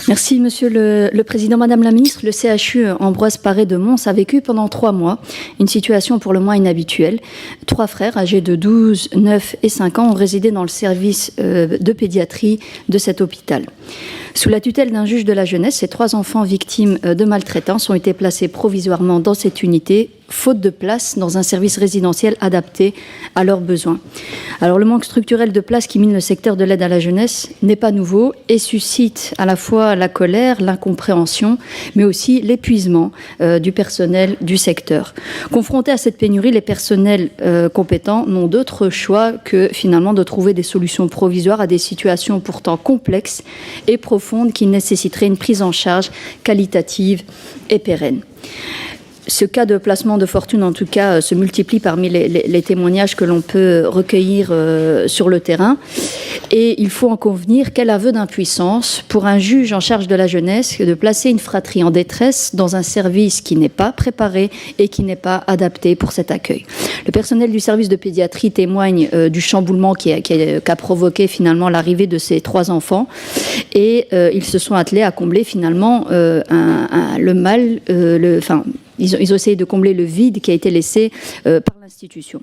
Merci Monsieur le Président. Madame la Ministre, le CHU Ambroise Paré de Mons a vécu pendant 3 mois une situation pour le moins inhabituelle. 3 frères âgés de 12, 9 et 5 ans ont résidé dans le service de pédiatrie de cet hôpital. Sous la tutelle d'un juge de la jeunesse, ces 3 enfants victimes de maltraitance ont été placés provisoirement dans cette unité, faute de place dans un service résidentiel adapté à leurs besoins. Alors le manque structurel de place qui mine le secteur de l'aide à la jeunesse n'est pas nouveau et suscite à la fois la colère, l'incompréhension, mais aussi l'épuisement du personnel du secteur. Confrontés à cette pénurie, les personnels compétents n'ont d'autre choix que finalement de trouver des solutions provisoires à des situations pourtant complexes et profondes qui nécessiteraient une prise en charge qualitative et pérenne. Ce cas de placement de fortune, en tout cas, se multiplie parmi les témoignages que l'on peut recueillir sur le terrain. Et il faut en convenir, quel aveu d'impuissance pour un juge en charge de la jeunesse de placer une fratrie en détresse dans un service qui n'est pas préparé et qui n'est pas adapté pour cet accueil. Le personnel du service de pédiatrie témoigne du chamboulement qu'a provoqué finalement l'arrivée de ces 3 enfants. Et ils se sont attelés à combler finalement le mal, ils ont essayé de combler le vide qui a été laissé par l'institution.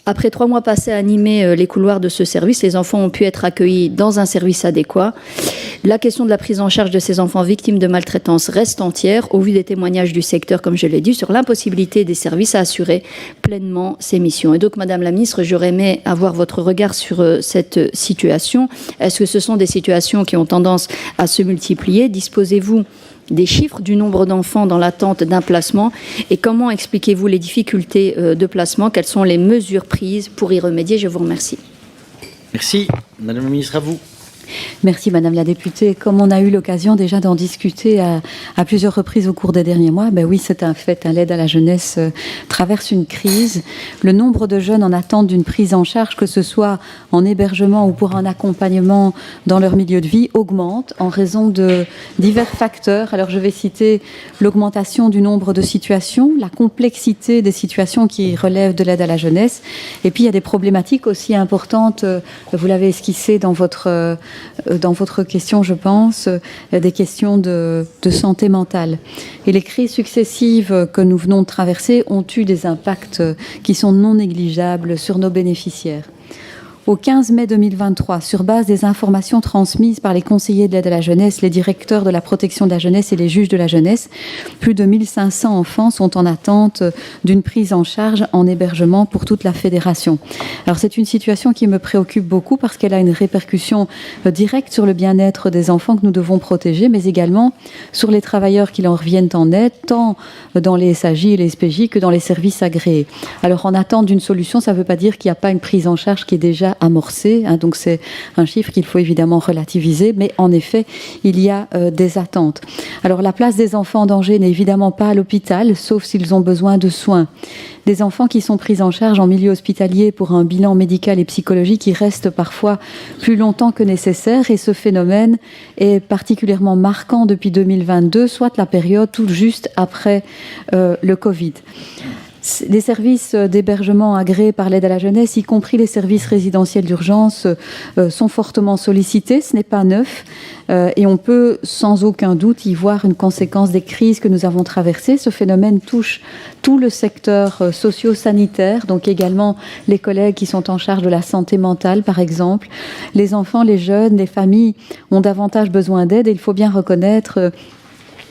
Après 3 mois passés à animer les couloirs de ce service, les enfants ont pu être accueillis dans un service adéquat. La question de la prise en charge de ces enfants victimes de maltraitance reste entière, au vu des témoignages du secteur, comme je l'ai dit, sur l'impossibilité des services à assurer pleinement ces missions. Et donc, Madame la Ministre, j'aurais aimé avoir votre regard sur cette situation. Est-ce que ce sont des situations qui ont tendance à se multiplier? Disposez-vous des chiffres du nombre d'enfants dans l'attente d'un placement et comment expliquez-vous les difficultés de placement? Quelles sont les mesures prises pour y remédier? Je vous remercie. Merci. Madame la Ministre, à vous. Merci Madame la députée. Comme on a eu l'occasion déjà d'en discuter à plusieurs reprises au cours des derniers mois, ben oui, c'est un fait, l'aide à la jeunesse traverse une crise. Le nombre de jeunes en attente d'une prise en charge, que ce soit en hébergement ou pour un accompagnement dans leur milieu de vie, augmente en raison de divers facteurs. Alors je vais citer l'augmentation du nombre de situations, la complexité des situations qui relèvent de l'aide à la jeunesse, et puis il y a des problématiques aussi importantes, vous l'avez esquissé dans votre question, je pense, des questions de santé mentale. Et les crises successives que nous venons de traverser ont eu des impacts qui sont non négligeables sur nos bénéficiaires. Au 15 mai 2023, sur base des informations transmises par les conseillers de l'aide à la jeunesse, les directeurs de la protection de la jeunesse et les juges de la jeunesse, plus de 1500 enfants sont en attente d'une prise en charge en hébergement pour toute la fédération. Alors c'est une situation qui me préoccupe beaucoup parce qu'elle a une répercussion directe sur le bien-être des enfants que nous devons protéger, mais également sur les travailleurs qui leur viennent en aide, tant dans les SAJ et les SPJ que dans les services agréés. Alors en attente d'une solution, ça ne veut pas dire qu'il n'y a pas une prise en charge qui est déjà amorcé, donc c'est un chiffre qu'il faut évidemment relativiser, mais en effet, il y a des attentes. Alors la place des enfants en danger n'est évidemment pas à l'hôpital, sauf s'ils ont besoin de soins. Des enfants qui sont pris en charge en milieu hospitalier pour un bilan médical et psychologique qui reste parfois plus longtemps que nécessaire, et ce phénomène est particulièrement marquant depuis 2022, soit la période tout juste après le Covid. Les services d'hébergement agréés par l'aide à la jeunesse, y compris les services résidentiels d'urgence, sont fortement sollicités. Ce n'est pas neuf et on peut sans aucun doute y voir une conséquence des crises que nous avons traversées. Ce phénomène touche tout le secteur socio-sanitaire, donc également les collègues qui sont en charge de la santé mentale, par exemple. Les enfants, les jeunes, les familles ont davantage besoin d'aide et il faut bien reconnaître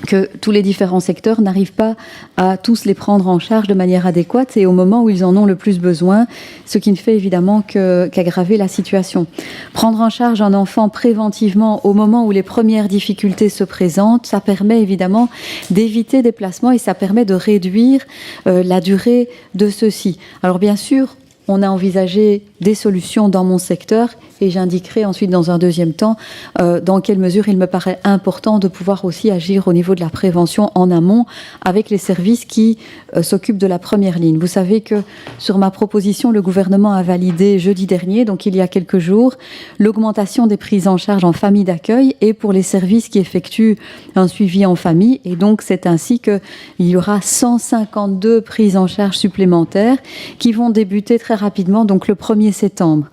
que tous les différents secteurs n'arrivent pas à tous les prendre en charge de manière adéquate et au moment où ils en ont le plus besoin, ce qui ne fait évidemment qu'aggraver la situation. Prendre en charge un enfant préventivement au moment où les premières difficultés se présentent, ça permet évidemment d'éviter des placements et ça permet de réduire la durée de ceux-ci. Alors bien sûr, on a envisagé des solutions dans mon secteur et j'indiquerai ensuite dans un deuxième temps dans quelle mesure il me paraît important de pouvoir aussi agir au niveau de la prévention en amont avec les services qui s'occupent de la première ligne. Vous savez que sur ma proposition, le gouvernement a validé jeudi dernier, donc il y a quelques jours, l'augmentation des prises en charge en famille d'accueil et pour les services qui effectuent un suivi en famille. Et donc c'est ainsi qu'il y aura 152 prises en charge supplémentaires qui vont débuter très rapidement, donc le 1er septembre.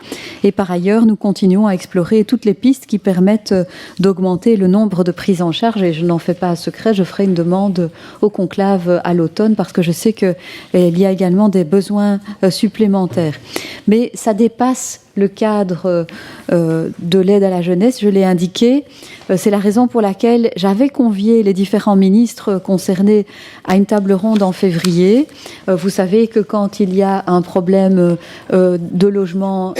Et par ailleurs, nous continuons à explorer toutes les pistes qui permettent d'augmenter le nombre de prises en charge. Et je n'en fais pas un secret, je ferai une demande au conclave à l'automne parce que je sais qu'il y a également des besoins supplémentaires. Mais ça dépasse le cadre de l'aide à la jeunesse, je l'ai indiqué. C'est la raison pour laquelle j'avais convié les différents ministres concernés à une table ronde en février. Vous savez que quand il y a un problème de logement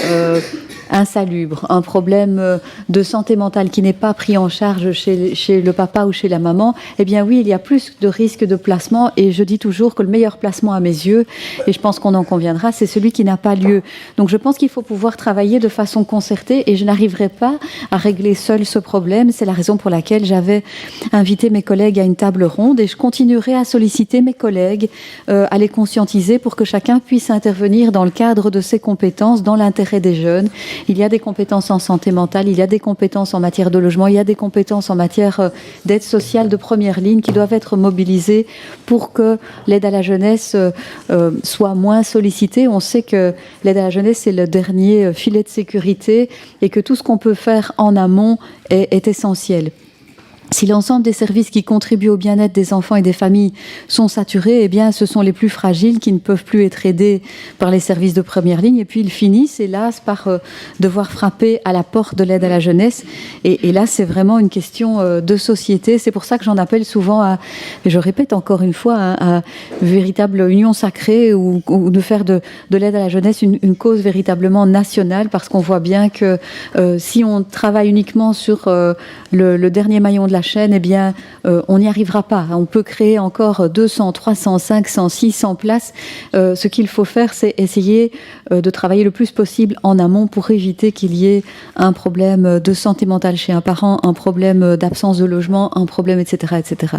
insalubre, un problème de santé mentale qui n'est pas pris en charge chez le papa ou chez la maman, eh bien oui, il y a plus de risques de placement. Et je dis toujours que le meilleur placement à mes yeux, et je pense qu'on en conviendra, c'est celui qui n'a pas lieu. Donc je pense qu'il faut pouvoir travailler de façon concertée et je n'arriverai pas à régler seul ce problème. C'est la raison pour laquelle j'avais invité mes collègues à une table ronde et je continuerai à solliciter mes collègues, à les conscientiser pour que chacun puisse intervenir dans le cadre de ses compétences, dans l'intérêt des jeunes. Il y a des compétences en santé mentale, il y a des compétences en matière de logement, il y a des compétences en matière d'aide sociale de première ligne qui doivent être mobilisées pour que l'aide à la jeunesse soit moins sollicitée. On sait que l'aide à la jeunesse, c'est le dernier filet de sécurité et que tout ce qu'on peut faire en amont est essentiel. Si l'ensemble des services qui contribuent au bien-être des enfants et des familles sont saturés, eh bien, ce sont les plus fragiles qui ne peuvent plus être aidés par les services de première ligne. Et puis, ils finissent, hélas, par devoir frapper à la porte de l'aide à la jeunesse. Et là, c'est vraiment une question de société. C'est pour ça que j'en appelle souvent à, et je répète encore une fois, à véritable union sacrée ou de faire de l'aide à la jeunesse une cause véritablement nationale, parce qu'on voit bien que si on travaille uniquement sur le dernier maillon de la chaîne, eh bien, on n'y arrivera pas. On peut créer encore 200, 300, 500, 600 places. Ce qu'il faut faire, c'est essayer de travailler le plus possible en amont pour éviter qu'il y ait un problème de santé mentale chez un parent, un problème d'absence de logement, un problème, etc., etc.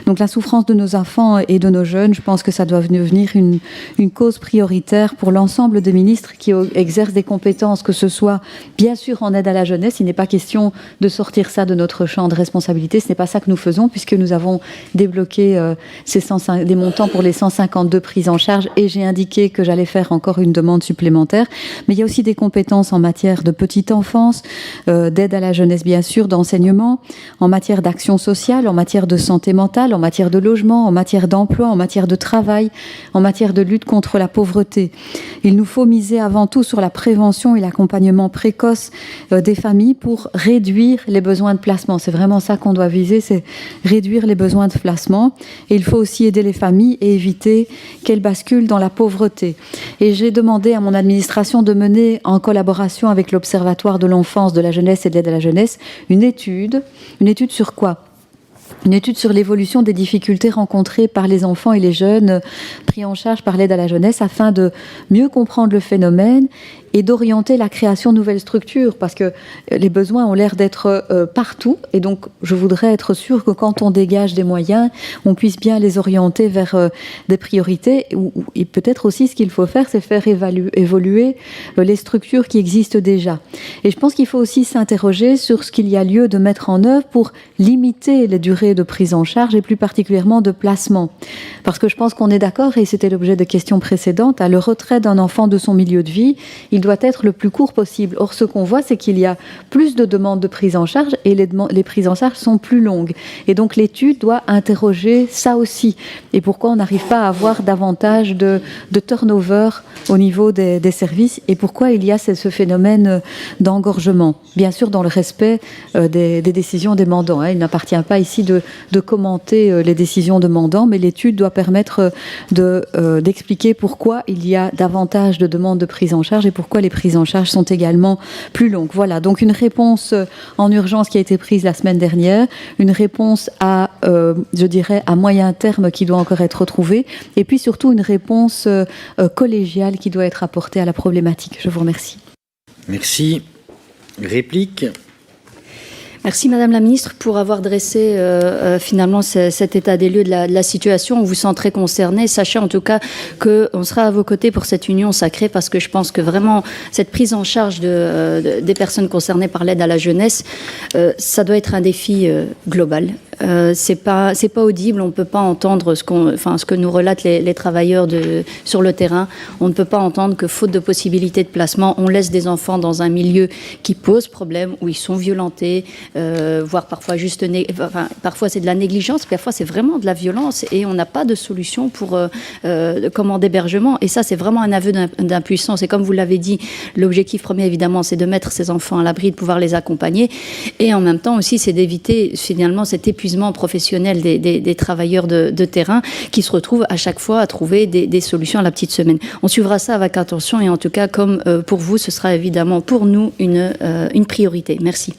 Donc, la souffrance de nos enfants et de nos jeunes, je pense que ça doit devenir une cause prioritaire pour l'ensemble des ministres qui exercent des compétences, que ce soit, bien sûr, en aide à la jeunesse. Il n'est pas question de sortir ça de notre champ de responsabilité. Ce n'est pas ça que nous faisons, puisque nous avons débloqué des montants pour les 152 prises en charge et j'ai indiqué que j'allais faire encore une demande supplémentaire. Mais il y a aussi des compétences en matière de petite enfance, d'aide à la jeunesse bien sûr, d'enseignement, en matière d'action sociale, en matière de santé mentale, en matière de logement, en matière d'emploi, en matière de travail, en matière de lutte contre la pauvreté. Il nous faut miser avant tout sur la prévention et l'accompagnement précoce des familles pour réduire les besoins de placement. C'est vraiment ça qu'on doit viser, c'est réduire les besoins de placement. Et il faut aussi aider les familles et éviter qu'elles basculent dans la pauvreté. Et j'ai demandé à mon administration de mener, en collaboration avec l'Observatoire de l'enfance, de la jeunesse et de l'aide à la jeunesse, une étude sur quoi ? Une étude sur l'évolution des difficultés rencontrées par les enfants et les jeunes pris en charge par l'aide à la jeunesse afin de mieux comprendre le phénomène et d'orienter la création de nouvelles structures, parce que les besoins ont l'air d'être partout, et donc je voudrais être sûre que quand on dégage des moyens, on puisse bien les orienter vers des priorités, et peut-être aussi ce qu'il faut faire, c'est faire évoluer les structures qui existent déjà. Et je pense qu'il faut aussi s'interroger sur ce qu'il y a lieu de mettre en œuvre pour limiter les durées de prise en charge, et plus particulièrement de placement. Parce que je pense qu'on est d'accord, et c'était l'objet de questions précédentes, à le retrait d'un enfant de son milieu de vie, il doit être le plus court possible. Or, ce qu'on voit, c'est qu'il y a plus de demandes de prise en charge et les prises en charge sont plus longues. Et donc, l'étude doit interroger ça aussi. Et pourquoi on n'arrive pas à avoir davantage de turnover au niveau des services et pourquoi il y a ce phénomène d'engorgement. Bien sûr, dans le respect des décisions des mandants. Il n'appartient pas ici de commenter les décisions de mandants, mais l'étude doit permettre d'expliquer pourquoi il y a davantage de demandes de prise en charge et pourquoi les prises en charge sont également plus longues. Voilà, donc une réponse en urgence qui a été prise la semaine dernière, une réponse à, je dirais, à moyen terme qui doit encore être trouvée, et puis surtout une réponse collégiale qui doit être apportée à la problématique. Je vous remercie. Merci. Réplique. Merci Madame la Ministre pour avoir dressé finalement cet état des lieux de la situation. On vous sent très concernée. Sachez en tout cas qu'on sera à vos côtés pour cette union sacrée, parce que je pense que vraiment cette prise en charge des personnes concernées par l'aide à la jeunesse, ça doit être un défi global. c'est pas audible. On ne peut pas entendre ce que nous relatent les travailleurs sur le terrain. On ne peut pas entendre que, faute de possibilité de placement, on laisse des enfants dans un milieu qui pose problème, où ils sont violentés, voire parfois parfois c'est de la négligence, parfois c'est vraiment de la violence, et on n'a pas de solution pour d'hébergement. Et ça, c'est vraiment un aveu d'impuissance. Et comme vous l'avez dit, l'objectif premier, évidemment, c'est de mettre ces enfants à l'abri, de pouvoir les accompagner. Et en même temps aussi, c'est d'éviter finalement cet épuisement professionnel des travailleurs de terrain qui se retrouvent à chaque fois à trouver des solutions à la petite semaine. On suivra ça avec attention, et en tout cas, comme pour vous, ce sera évidemment pour nous une priorité. Merci.